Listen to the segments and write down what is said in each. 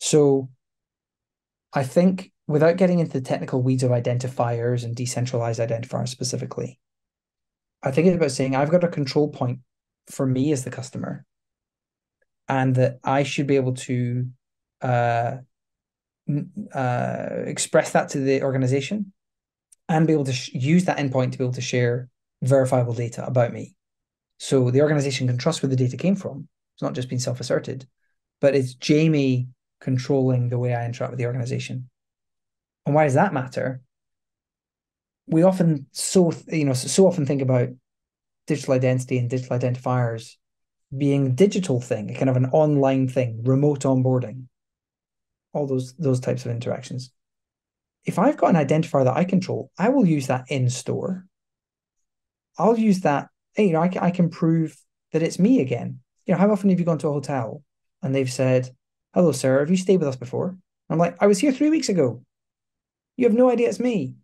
So I think without getting into the technical weeds of identifiers and decentralized identifiers specifically, I think it's about saying I've got a control point for me as the customer, and that I should be able to uh, express that to the organization and be able to use that endpoint to be able to share verifiable data about me. So the organization can trust where the data came from. It's not just being self-asserted, but it's Jamie controlling the way I interact with the organization. And why does that matter? We often so often think about digital identity and digital identifiers being a digital thing, a kind of an online thing, remote onboarding, all those types of interactions. If I've got an identifier that I control, I will use that in store. I'll use that, I can prove that it's me again. How often have you gone to a hotel and they've said, "Hello, sir, have you stayed with us before?" I'm like, "I was here 3 weeks ago. You have no idea it's me."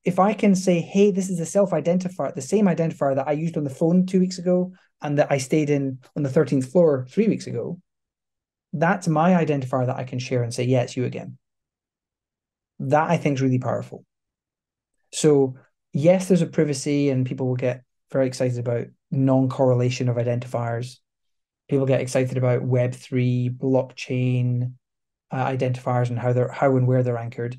If I can say, "Hey, this is a self-identifier, the same identifier that I used on the phone 2 weeks ago and that I stayed in on the 13th floor 3 weeks ago," that's my identifier that I can share and say, "Yeah, it's you again." That I think is really powerful. So yes, there's a privacy, and people will get very excited about non-correlation of identifiers. People get excited about Web3, blockchain identifiers, and how and where they're anchored.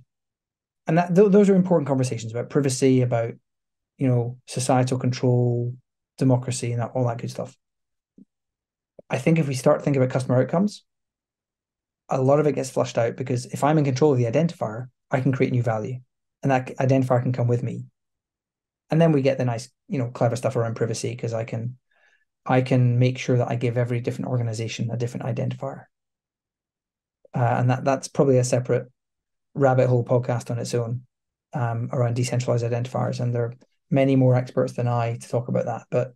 And those are important conversations about privacy, about societal control, democracy, and all that good stuff. I think if we start thinking about customer outcomes, a lot of it gets flushed out, because if I'm in control of the identifier, I can create new value, and that identifier can come with me. And then we get the nice, clever stuff around privacy, because I can make sure that I give every different organization a different identifier. And that's probably a separate rabbit hole podcast on its own, around decentralized identifiers. And there are many more experts than I to talk about that. But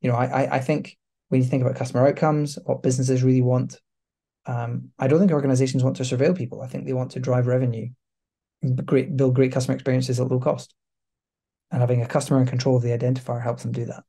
I think when you think about customer outcomes, what businesses really want, I don't think organizations want to surveil people. I think they want to drive revenue, build great customer experiences at low cost. And having a customer in control of the identifier helps them do that.